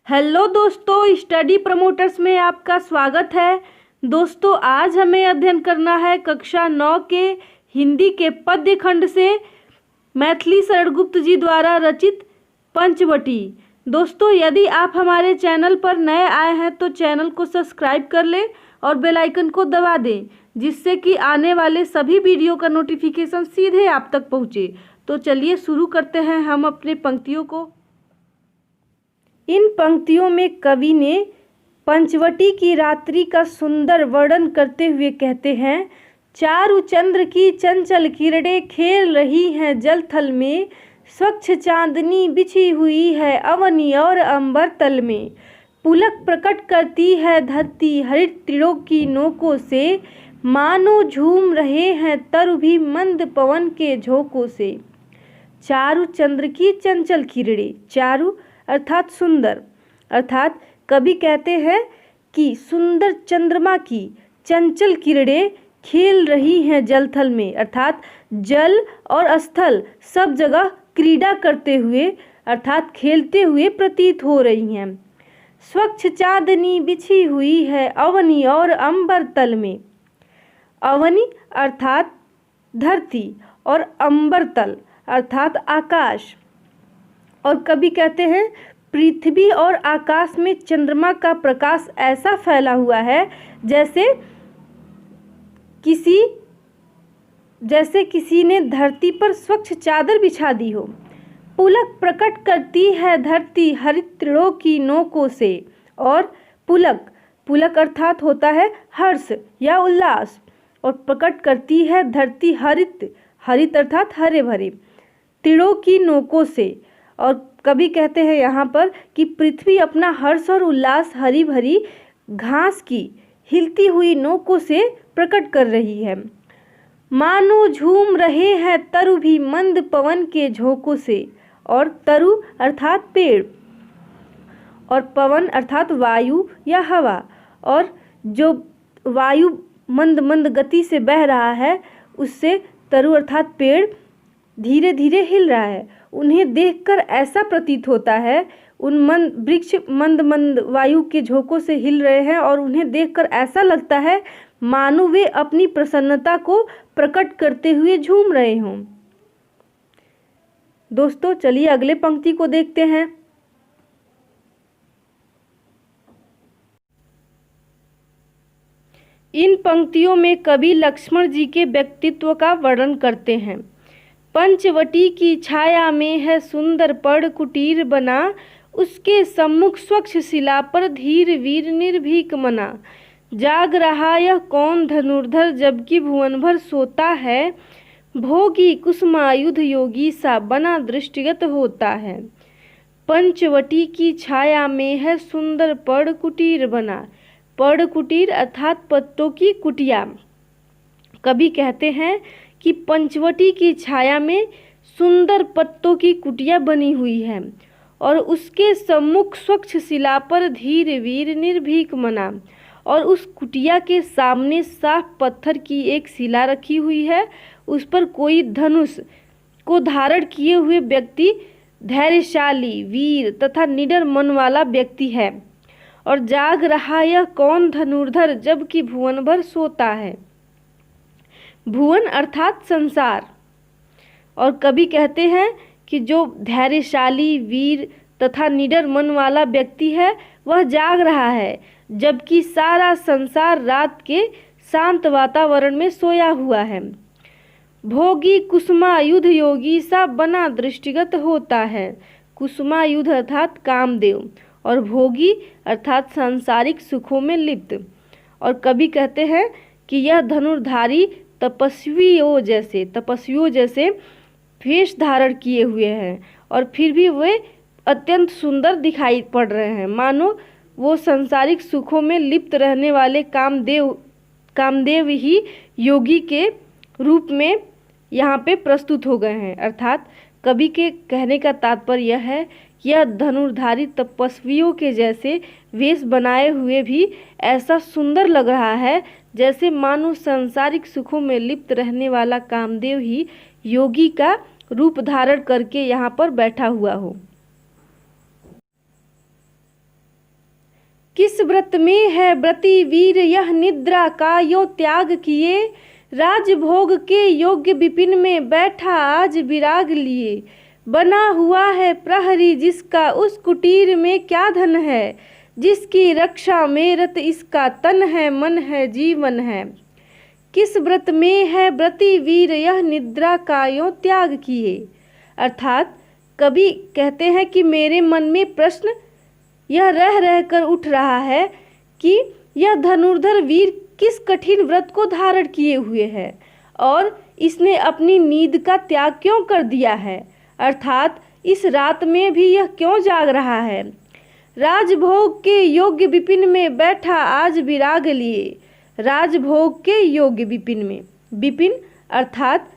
Hello दोस्तों, study promoters में आपका स्वागत है। दोस्तों, आज हमें अध्ययन करना है कक्षा 9 के हिंदी के पद्य खंड से मैथिली शरण गुप्त जी द्वारा रचित पंचवटी। दोस्तों, यदि आप हमारे चैनल पर नए आए हैं तो चैनल को सब्सक्राइब कर लें और बेल आइकन को दबा दें, जिससे कि आने वाले सभी वीडियो का नोटिफिकेशन सीधे आप तक पहुँचे। तो चलिए शुरू करते हैं हम अपने पंक्तियों को। इन पंक्तियों में कवि ने पंचवटी की रात्रि का सुंदर वर्णन करते हुए कहते हैं, चारु चंद्र की चंचल किरणें खेल रही हैं जल थल में, स्वच्छ चांदनी बिछी हुई है अवनी और अंबर तल में, पुलक प्रकट करती है धरती हरित तीरों की नोकों से, मानो झूम रहे हैं तरु भी मंद पवन के झोंकों से। चारु चंद्र की चंचल किरणें, चारु अर्थात सुंदर, अर्थात कवि कहते हैं कि सुंदर चंद्रमा की चंचल किरणें खेल रही हैं जल थल में, अर्थात जल और स्थल सब जगह क्रीड़ा करते हुए अर्थात खेलते हुए प्रतीत हो रही हैं। स्वच्छ चांदनी बिछी हुई है अवनी और अंबर तल में, अवनी अर्थात धरती और अंबर तल अर्थात आकाश। और कवि कहते हैं पृथ्वी और आकाश में चंद्रमा का प्रकाश ऐसा फैला हुआ है जैसे किसी ने धरती पर स्वच्छ चादर बिछा दी हो। पुलक प्रकट करती है धरती हरित तीरों की नोकों से, और पुलक अर्थात होता है हर्ष या उल्लास, और प्रकट करती है धरती हरित अर्थात हरे भरे तीरों की नोकों से। और कवि कहते हैं यहाँ पर कि पृथ्वी अपना हर्ष और उल्लास हरी भरी घास की हिलती हुई नोकों से प्रकट कर रही है। मानो झूम रहे हैं तरु भी मंद पवन के झोंकों से, और तरु अर्थात पेड़ और पवन अर्थात वायु या हवा, और जो वायु मंद मंद गति से बह रहा है उससे तरु अर्थात पेड़ धीरे धीरे हिल रहा है। उन्हें देखकर ऐसा प्रतीत होता है, उन वृक्ष मंद मंद वायु के झोंकों से हिल रहे हैं और उन्हें देखकर ऐसा लगता है मानो वे अपनी प्रसन्नता को प्रकट करते हुए झूम रहे हों। दोस्तों, चलिए अगले पंक्ति को देखते हैं। इन पंक्तियों में कवि लक्ष्मण जी के व्यक्तित्व का वर्णन करते हैं। पंचवटी की छाया में है सुंदर पड़ कुटीर बना, उसके सम्मुख स्वच्छ शिला पर धीर वीर निर्भीक मना, जाग रहा यह कौन धनुर्धर जबकि भुवन भर सोता है, भोगी कुसुमायुध योगी सा बना दृष्टिगत होता है। पंचवटी की छाया में है सुंदर पड़ कुटीर बना, पड़ कुटीर अर्थात पत्तों की कुटिया। कवि कहते हैं कि पंचवटी की छाया में सुंदर पत्तों की कुटिया बनी हुई है और उसके सम्मुख स्वच्छ शिला पर धीर वीर निर्भीक मना, और उस कुटिया के सामने साफ पत्थर की एक शिला रखी हुई है। उस पर कोई धनुष को धारण किए हुए व्यक्ति धैर्यशाली वीर तथा निडर मन वाला व्यक्ति है, और जाग रहा यह कौन धनुर्धर जबकि भुवन भर सोता है। भुवन अर्थात संसार। और कवि कहते हैं कि जो धैर्यशाली वीर तथा निडर मन वाला व्यक्ति है वह जाग रहा है, जबकि सारा संसार रात के शांत वातावरण में सोया हुआ है। भोगी कुसुमायुध योगी सा बना दृष्टिगत होता है। कुसुमायुध अर्थात कामदेव, और भोगी अर्थात सांसारिक सुखों में लिप्त। और कवि कहते हैं कि यह धनुर्धारी तपस्वियों जैसे वेश धारण किए हुए हैं, और फिर भी वे अत्यंत सुंदर दिखाई पड़ रहे हैं, मानो वो सांसारिक सुखों में लिप्त रहने वाले कामदेव ही योगी के रूप में यहाँ पे प्रस्तुत हो गए हैं। अर्थात कवि के कहने का तात्पर्य यह है कि यह धनुर्धारी तपस्वियों के जैसे वेश बनाए हुए भी ऐसा सुंदर लग रहा है जैसे मानो सांसारिक सुखों में लिप्त रहने वाला कामदेव ही योगी का रूप धारण करके यहाँ पर बैठा हुआ हो। किस व्रत में है व्रती वीर यह निद्रा का यो त्याग किए, राजभोग के योग्य विपिन में बैठा आज विराग लिए। बना हुआ है प्रहरी जिसका उस कुटीर में क्या धन है, जिसकी रक्षा में रत इसका तन है मन है जीवन है। किस व्रत में है व्रती वीर यह निद्रा का यो त्याग किए। अर्थात कवि कहते हैं कि मेरे मन में प्रश्न यह रह कर उठ रहा है कि यह धनुर्धर वीर किस कठिन व्रत को धारण किए हुए है और इसने अपनी नींद का त्याग क्यों कर दिया है, अर्थात इस रात में भी यह क्यों जाग रहा है। राजभोग के योग्य विपिन में बैठा आज विराग लिए। राजभोग के योग्य विपिन में, विपिन अर्थात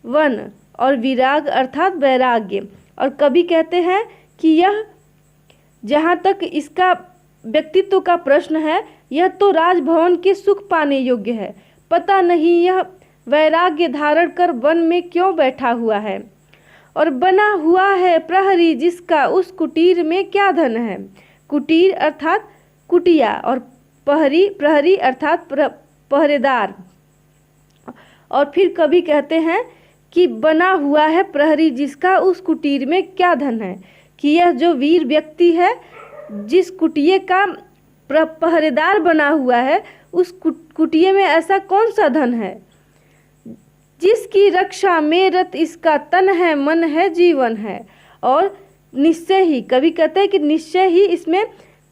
वन और विराग अर्थात वैराग्य। और कवि कहते हैं कि यह जहाँ तक इसका व्यक्तित्व का प्रश्न है, यह तो राजभवन के सुख पाने योग्य है, पता नहीं यह वैराग्य धारण कर वन में क्यों बैठा हुआ है। और बना हुआ है प्रहरी जिसका उस कुटीर में क्या धन है। कुटीर अर्थात कुटिया और प्रहरी अर्थात पहरेदार। और फिर कवि कहते हैं कि बना हुआ है प्रहरी जिसका उस कुटीर में क्या धन है, कि यह जो वीर व्यक्ति है जिस कुटिये का पहरेदार बना हुआ है, उस कुटिये में ऐसा कौन सा धन है, जिसकी रक्षा में रत इसका तन है मन है जीवन है। और निश्चय ही कवि कहते हैं कि निश्चय ही इसमें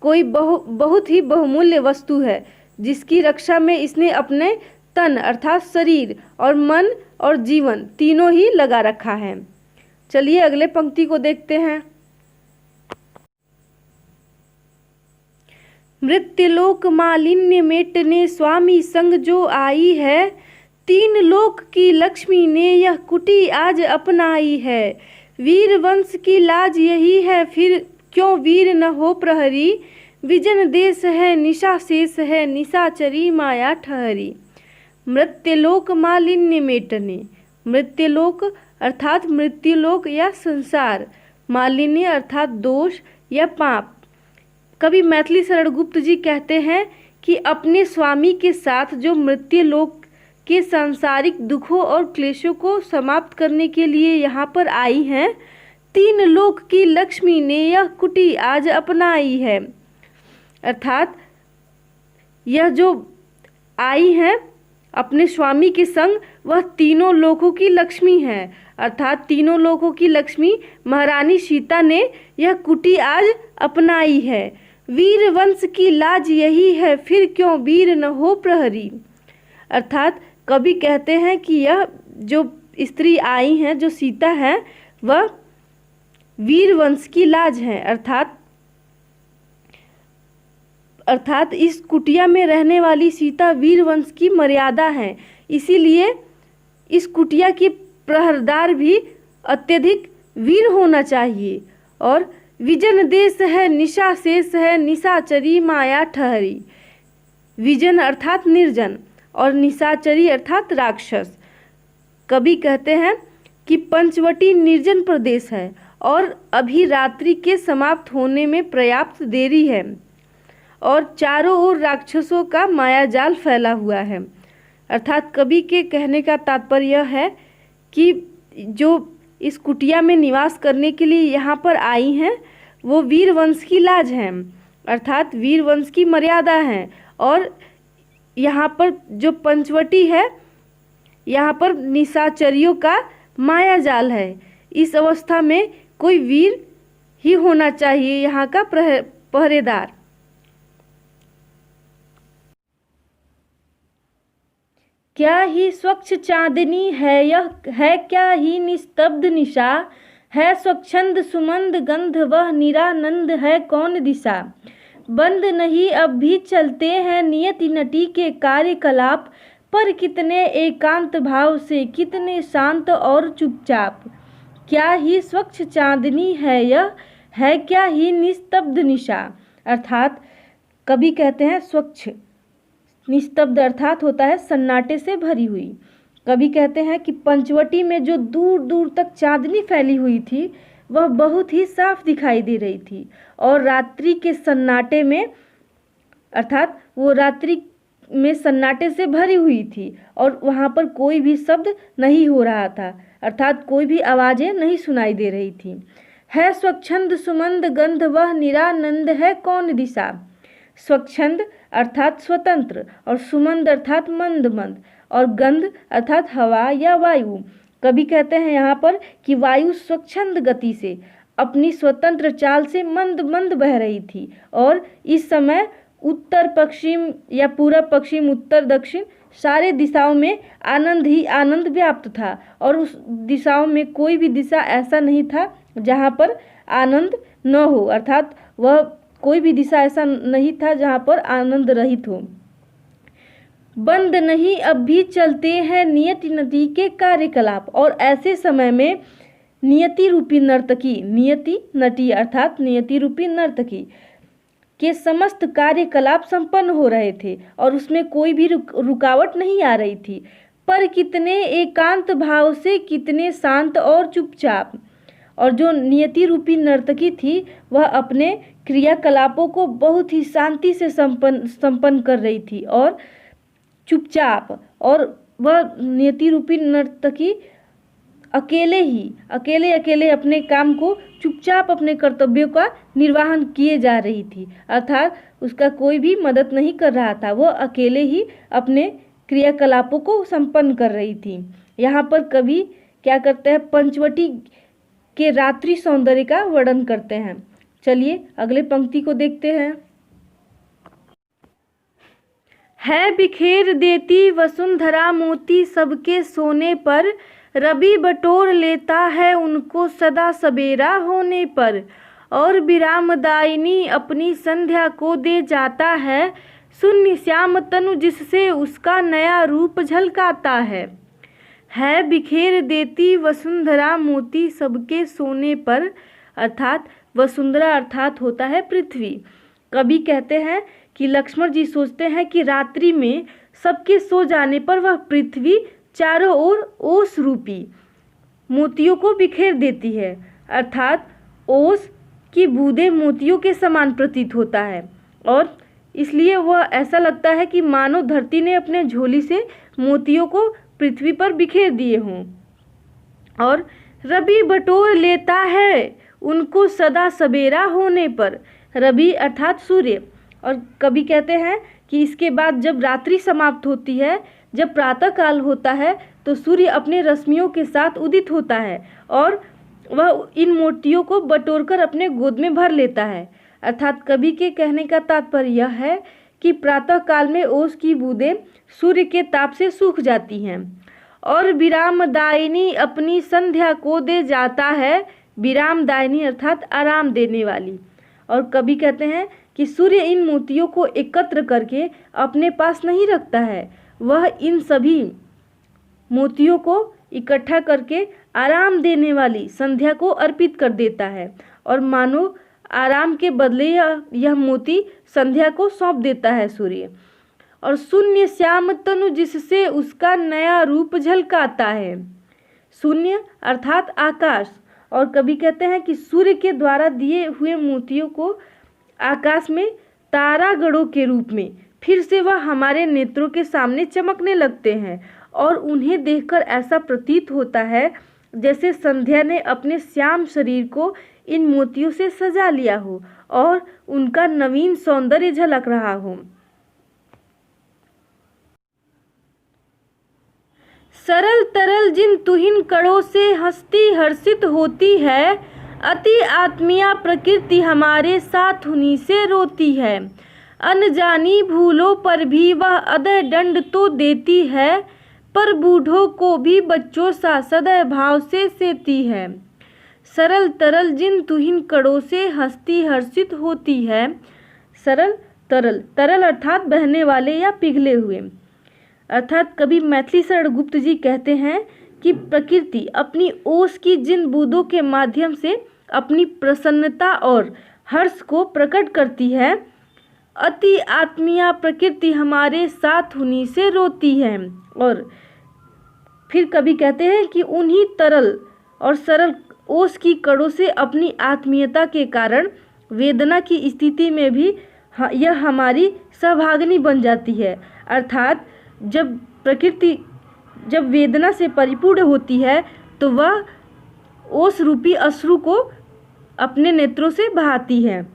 कोई बहुत ही बहुमूल्य वस्तु है, जिसकी रक्षा में इसने अपने तन अर्थात शरीर और मन और जीवन तीनों ही लगा रखा है। चलिए अगले पंक्ति को देखते हैं। मृत्युलोक मालिन्य मेटने स्वामी संग जो आई है, तीन लोक की लक्ष्मी ने यह कुटी आज अपनाई है। वीर वंश की लाज यही है फिर क्यों वीर न हो प्रहरी, विजन देश है निशा शेष है निशाचरी माया ठहरी। मृत्युलोक मालिन्य मेटने, मृत्युलोक अर्थात मृत्युलोक या संसार, मालिन्य अर्थात दोष या पाप। कवि मैथिली शरण गुप्त जी कहते हैं कि अपने स्वामी के साथ जो मृत्युलोक के सांसारिक दुखों और क्लेशों को समाप्त करने के लिए यहाँ पर आई हैं, तीन लोक की लक्ष्मी ने यह कुटी आज अपनाई है। अर्थात यह जो आई हैं अपने स्वामी के संग, वह तीनों लोकों की लक्ष्मी है। अर्थात तीनों लोकों की लक्ष्मी महारानी सीता ने यह कुटी आज अपनाई है। वीर वंश की लाज यही है फिर क्यों वीर न हो प्रहरी। अर्थात कवि कहते हैं कि यह जो स्त्री आई हैं, जो सीता है, वह वीर वंश की लाज है। अर्थात इस कुटिया में रहने वाली सीता वीर वंश की मर्यादा है, इसीलिए इस कुटिया की प्रहरदार भी अत्यधिक वीर होना चाहिए। और विजन देश है निशा शेष है निशाचरी माया ठहरी। विजन अर्थात निर्जन और निशाचरी अर्थात राक्षस। कवि कहते हैं कि पंचवटी निर्जन प्रदेश है और अभी रात्रि के समाप्त होने में पर्याप्त देरी है और चारों ओर राक्षसों का मायाजाल फैला हुआ है। अर्थात कवि के कहने का तात्पर्य यह है कि जो इस कुटिया में निवास करने के लिए यहाँ पर आई हैं, वो वीर वंश की लाज हैं, अर्थात वीर वंश की मर्यादा है। और यहाँ पर जो पंचवटी है, यहाँ पर निशाचरियों का मायाजाल है। इस अवस्था में कोई वीर ही होना चाहिए यहाँ का पहरेदार। क्या ही स्वच्छ चांदनी है यह, है क्या ही निस्तब्ध निशा, है स्वच्छंद सुमंद गंध वह निरानंद है कौन दिशा। बंद नहीं अब भी चलते हैं नियति नटी के कार्यकलाप, पर कितने एकांत भाव से कितने शांत और चुपचाप। क्या ही स्वच्छ चांदनी है यह, है क्या ही निस्तब्ध निशा। अर्थात कवि कहते हैं स्वच्छ, निस्तब्ध अर्थात होता है सन्नाटे से भरी हुई। कवि कहते हैं कि पंचवटी में जो दूर दूर तक चांदनी फैली हुई थी, वह बहुत ही साफ दिखाई दे रही थी और रात्रि के सन्नाटे में अर्थात वो रात्रि में सन्नाटे से भरी हुई थी और वहाँ पर कोई भी शब्द नहीं हो रहा था, अर्थात कोई भी आवाज़ें नहीं सुनाई दे रही थी। है स्वच्छंद सुमंद गंध वह निरानंद है कौन दिशा। स्वच्छंद अर्थात स्वतंत्र और सुमंद अर्थात मंद मंद और गंध अर्थात हवा या वायु। कभी कहते हैं यहाँ पर कि वायु स्वच्छंद गति से अपनी स्वतंत्र चाल से मंद मंद बह रही थी और इस समय उत्तर पश्चिम या पूरब पश्चिम उत्तर दक्षिण सारे दिशाओं में आनंद ही आनंद व्याप्त था और उस दिशाओं में कोई भी दिशा ऐसा नहीं था जहाँ पर आनंद न हो, अर्थात वह कोई भी दिशा ऐसा नहीं था जहाँ पर आनंद रहित हो। बंद नहीं अब भी चलते हैं नियति नदी के कार्यकलाप और ऐसे समय में नियति रूपी नर्तकी, नियति नटी अर्थात नियति रूपी नर्तकी के समस्त कार्यकलाप संपन्न हो रहे थे और उसमें कोई भी रुकावट नहीं आ रही थी। पर कितने एकांत भाव से, कितने शांत और चुपचाप। और जो नियति रूपी नर्तकी थी वह अपने क्रियाकलापों को बहुत ही शांति से संपन्न कर रही थी और चुपचाप, और वह नियति रूपी नर्तकी अकेले अपने काम को चुपचाप अपने कर्तव्यों का निर्वहन किए जा रही थी, अर्थात उसका कोई भी मदद नहीं कर रहा था, वह अकेले ही अपने क्रियाकलापों को संपन्न कर रही थी। यहाँ पर कवि क्या करते हैं, पंचवटी के रात्रि सौंदर्य का वर्णन करते हैं। चलिए अगले पंक्ति को देखते हैं। है बिखेर देती वसुंधरा मोती सबके सोने पर, रवि बटोर लेता है उनको सदा सवेरा होने पर, और विरामदायिनी अपनी संध्या को दे जाता है, शून्य श्याम तनु जिससे उसका नया रूप झलकाता है बिखेर देती वसुंधरा मोती सबके सोने पर, अर्थात वसुंधरा अर्थात होता है पृथ्वी। कवि कहते हैं कि लक्ष्मण जी सोचते हैं कि रात्रि में सबके सो जाने पर वह पृथ्वी चारों ओर ओस रूपी मोतियों को बिखेर देती है, अर्थात ओस की बूंदें मोतियों के समान प्रतीत होता है और इसलिए वह ऐसा लगता है कि मानो धरती ने अपने झोली से मोतियों को पृथ्वी पर बिखेर दिए हों। और रवि बटोर लेता है उनको सदा सवेरा होने पर, रवि अर्थात सूर्य। और कवि कहते हैं कि इसके बाद जब रात्रि समाप्त होती है, जब प्रातः काल होता है, तो सूर्य अपने रश्मियों के साथ उदित होता है और वह इन मोतियों को बटोरकर अपने गोद में भर लेता है। अर्थात कवि के कहने का तात्पर्य यह है कि प्रातः काल में ओस की बूंदें सूर्य के ताप से सूख जाती हैं और विरामदायिनी अपनी संध्या को दे जाता है, विरामदायिनी अर्थात आराम देने वाली। और कवि कहते हैं कि सूर्य इन मोतियों को एकत्र करके अपने पास नहीं रखता है, वह इन सभी मोतियों को इकट्ठा करके आराम देने वाली संध्या को अर्पित कर देता है और मानो आराम के बदले यह मोती संध्या को सौंप देता है सूर्य। और शून्य श्याम तनु जिससे उसका नया रूप झलकाता है, शून्य अर्थात आकाश। और कवि कहते हैं कि सूर्य के द्वारा दिए हुए मोतियों को आकाश में तारागणों के रूप में फिर से वह हमारे नेत्रों के सामने चमकने लगते हैं और उन्हें देखकर ऐसा प्रतीत होता है जैसे संध्या ने अपने श्याम शरीर को इन मोतियों से सजा लिया हो और उनका नवीन सौंदर्य झलक रहा हो। सरल तरल जिन तुहिन कणों से हस्ती हर्षित होती है, अति आत्मीया प्रकृति हमारे साथ उन्हीं से रोती है, अनजानी भूलों पर भी वह अदय दंड तो देती है, पर बूढ़ों को भी बच्चों सा सदैव भाव से सेती है। सरल तरल जिन तुहिन कणों से हस्ती हर्षित होती है, सरल तरल, तरल अर्थात बहने वाले या पिघले हुए। अर्थात कवि मैथिली शरण गुप्त जी कहते हैं कि प्रकृति अपनी ओस की जिन बूंदों के माध्यम से अपनी प्रसन्नता और हर्ष को प्रकट करती है, अति आत्मीया प्रकृति हमारे साथ उन्हीं से रोती है। और फिर कवि कहते हैं कि उन्हीं तरल और सरल ओस की कणों से अपनी आत्मीयता के कारण वेदना की स्थिति में भी यह हमारी सहभागिनी बन जाती है। अर्थात जब वेदना से परिपूर्ण होती है तो वह ओस रूपी अश्रु को अपने नेत्रों से बहाती है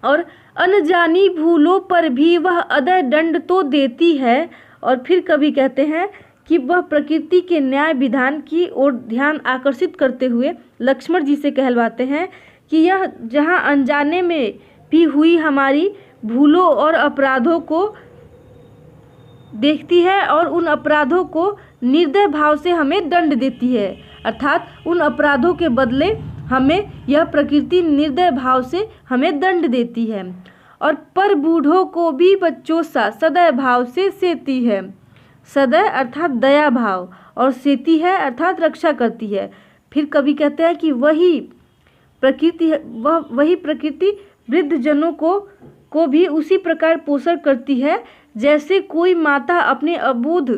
और अनजानी भूलों पर भी वह अदय दंड तो देती है। और फिर कवि कहते हैं कि वह प्रकृति के न्याय विधान की ओर ध्यान आकर्षित करते हुए लक्ष्मण जी से कहलवाते हैं कि यह जहाँ अनजाने में भी हुई हमारी भूलों और अपराधों को देखती है और उन अपराधों को निर्दय भाव से हमें दंड देती है। अर्थात उन अपराधों के बदले हमें यह प्रकृति निर्दय भाव से हमें दंड देती है। और पर बूढ़ों को भी बच्चों सा सदैव भाव से सेती है। सदैव अर्थात दया भाव, और सेती है अर्थात रक्षा करती है। फिर कवि कहते हैं कि वही प्रकृति वृद्ध जनों को भी उसी प्रकार पोषण करती है जैसे कोई माता अपने अबोध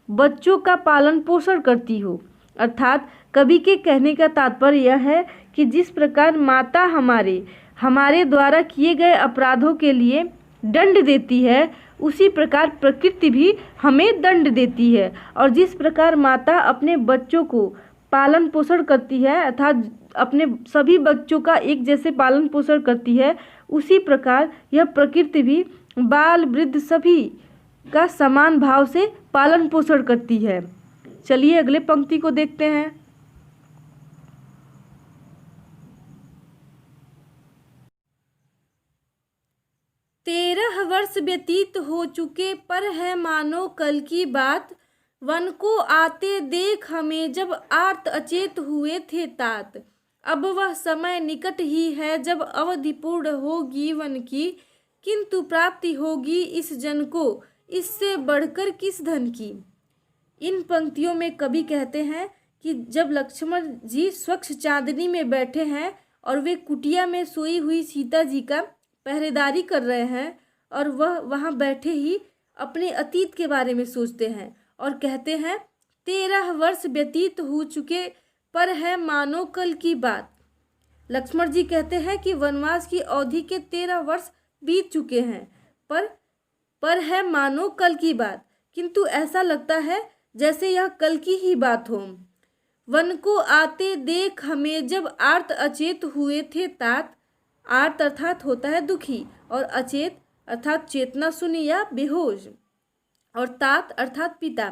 बच्चों का पालन पोषण करती हो। अर्थात कवि के कहने का तात्पर्य यह है कि जिस प्रकार माता हमारे द्वारा किए गए अपराधों के लिए दंड देती है, उसी प्रकार प्रकृति भी हमें दंड देती है। और जिस प्रकार माता अपने बच्चों को पालन पोषण करती है, अर्थात अपने सभी बच्चों का एक जैसे पालन पोषण करती है, उसी प्रकार यह प्रकृति भी बाल वृद्ध सभी का समान भाव से पालन पोषण करती है। चलिए अगले पंक्ति को देखते हैं। तेरह वर्ष व्यतीत हो चुके पर है मानो कल की बात, वन को आते देख हमें जब आर्त अचेत हुए थे तात। अब वह समय निकट ही है जब अवधि पूर्ण होगी वन की, किंतु प्राप्ति होगी इस जन को इससे बढ़कर किस धन की। इन पंक्तियों में कवि कहते हैं कि जब लक्ष्मण जी स्वच्छ चांदनी में बैठे हैं और वे कुटिया में सोई हुई सीता जी का पहरेदारी कर रहे हैं, और वह वहाँ बैठे ही अपने अतीत के बारे में सोचते हैं और कहते हैं 13 वर्ष व्यतीत हो चुके पर है मानो कल की बात। लक्ष्मण जी कहते हैं कि वनवास की अवधि के 13 वर्ष बीत चुके हैं, पर है मानो कल की बात, किंतु ऐसा लगता है जैसे यह कल की ही बात हो। वन को आते देख हमें जब आर्त अचेत हुए थे तात। आर्त अर्थात होता है दुखी, और अचेत अर्थात चेतना शून्य या बेहोश, और तात अर्थात पिता।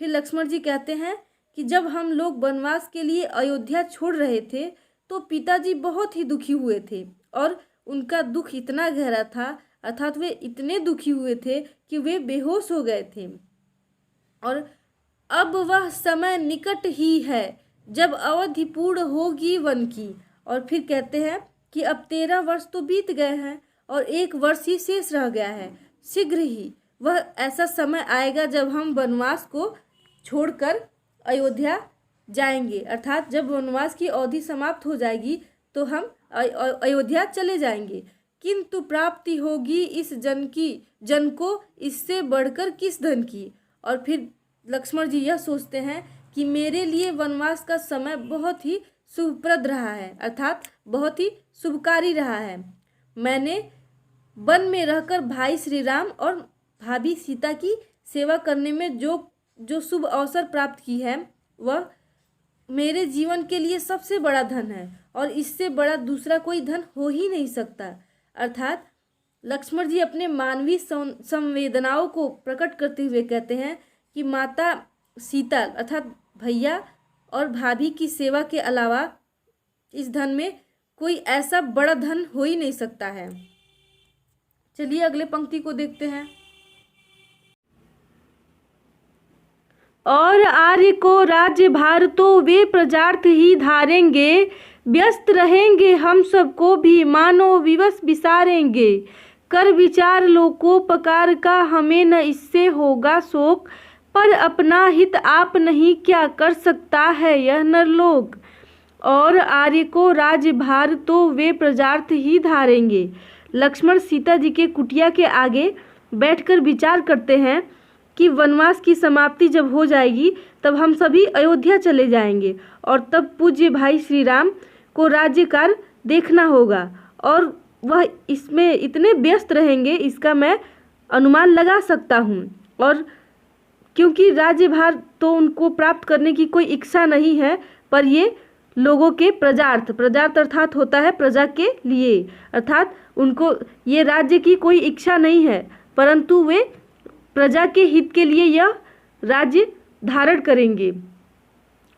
फिर लक्ष्मण जी कहते हैं कि जब हम लोग वनवास के लिए अयोध्या छोड़ रहे थे तो पिताजी बहुत ही दुखी हुए थे, और उनका दुख इतना गहरा था, अर्थात वे इतने दुखी हुए थे कि वे बेहोश हो गए थे। और अब वह समय निकट ही है जब अवधि पूर्ण होगी वन की। और फिर कहते हैं कि अब 13 वर्ष तो बीत गए हैं और 1 वर्ष ही शेष रह गया है। शीघ्र ही वह ऐसा समय आएगा जब हम वनवास को छोड़कर अयोध्या जाएंगे, अर्थात जब वनवास की अवधि समाप्त हो जाएगी तो हम अयोध्या चले जाएंगे। किंतु प्राप्ति होगी इस जन को इससे बढ़कर किस धन की। और फिर लक्ष्मण जी यह सोचते हैं कि मेरे लिए वनवास का समय बहुत ही शुभप्रद रहा है, अर्थात बहुत ही शुभकारी रहा है। मैंने वन में रहकर भाई श्री राम और भाभी सीता की सेवा करने में जो शुभ अवसर प्राप्त की है, वह मेरे जीवन के लिए सबसे बड़ा धन है, और इससे बड़ा दूसरा कोई धन हो ही नहीं सकता। अर्थात लक्ष्मण जी अपने मानवीय संवेदनाओं को प्रकट करते हुए कहते हैं कि माता सीता अर्थात भैया और भाभी की सेवा के अलावा इस धन में कोई ऐसा बड़ा धन हो ही नहीं सकता है। चलिए अगले पंक्ति को देखते हैं। और आर्य को राज्य भार तो वे प्रजार्थ ही धारेंगे, व्यस्त रहेंगे हम सबको भी मानो विवश विसारेंगे। कर विचार लोकोपकार का हमें न इससे होगा शोक, पर अपना हित आप नहीं क्या कर सकता है यह नरलोक। और आर्य को राज्य भार तो वे प्रजार्थ ही धारेंगे। लक्ष्मण सीता जी के कुटिया के आगे बैठकर विचार करते हैं कि वनवास की समाप्ति जब हो जाएगी तब हम सभी अयोध्या चले जाएंगे, और तब पूज्य भाई श्री राम को राज्यकार देखना होगा, और वह इसमें इतने व्यस्त रहेंगे, इसका मैं अनुमान लगा सकता हूँ। और क्योंकि राज्यभार तो उनको प्राप्त करने की कोई इच्छा नहीं है, पर ये लोगों के प्रजार्थ, प्रजार्थ अर्थात होता है प्रजा के लिए, अर्थात उनको ये राज्य की कोई इच्छा नहीं है, परंतु वे प्रजा के हित के लिए यह राज्य धारण करेंगे।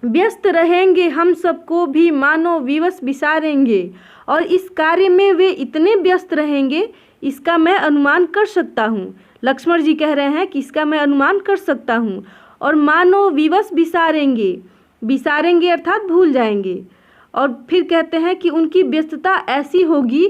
व्यस्त रहेंगे हम सबको भी मानो विवश विसारेंगे, और इस कार्य में वे इतने व्यस्त रहेंगे, इसका मैं अनुमान कर सकता हूँ। लक्ष्मण जी कह रहे हैं कि इसका मैं अनुमान कर सकता हूँ। और मानो विवश विसारेंगे, विसारेंगे अर्थात भूल जाएंगे। और फिर कहते हैं कि उनकी व्यस्तता ऐसी होगी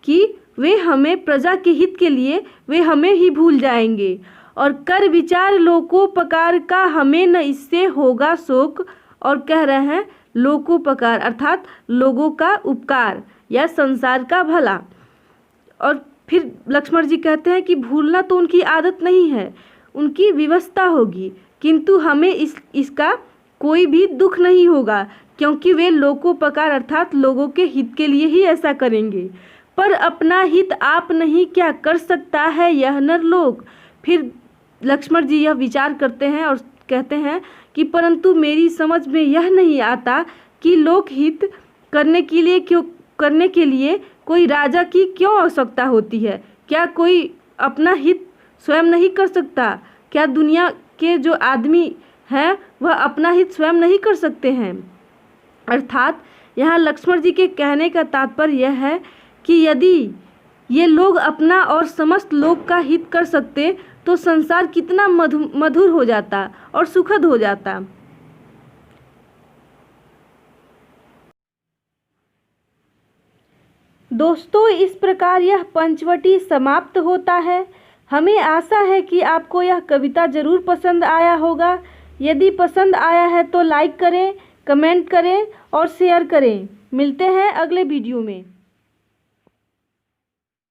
कि वे हमें, प्रजा के हित के लिए वे हमें ही भूल जाएंगे। और कर विचार लोकोपकार का हमें न इससे होगा शोक। और कह रहे हैं लोकोपकार अर्थात लोगों का उपकार या संसार का भला। और फिर लक्ष्मण जी कहते हैं कि भूलना तो उनकी आदत नहीं है, उनकी विवशता होगी, किंतु हमें इसका कोई भी दुख नहीं होगा, क्योंकि वे लोकोपकार अर्थात लोगों के हित के लिए ही ऐसा करेंगे। पर अपना हित आप नहीं क्या कर सकता है यह नरलोक। फिर लक्ष्मण जी यह विचार करते हैं और कहते हैं कि परंतु मेरी समझ में यह नहीं आता कि लोकहित करने के लिए कोई राजा की क्यों आवश्यकता होती है। क्या कोई अपना हित स्वयं नहीं कर सकता? क्या दुनिया के जो आदमी हैं वह अपना हित स्वयं नहीं कर सकते हैं? अर्थात यहाँ लक्ष्मण जी के कहने का तात्पर्य यह है कि यदि ये लोग अपना और समस्त लोग का हित कर सकते तो संसार कितना मधुर हो जाता और सुखद हो जाता। दोस्तों, इस प्रकार यह पंचवटी समाप्त होता है। हमें आशा है कि आपको यह कविता ज़रूर पसंद आया होगा। यदि पसंद आया है तो लाइक करें, कमेंट करें और शेयर करें। मिलते हैं अगले वीडियो में।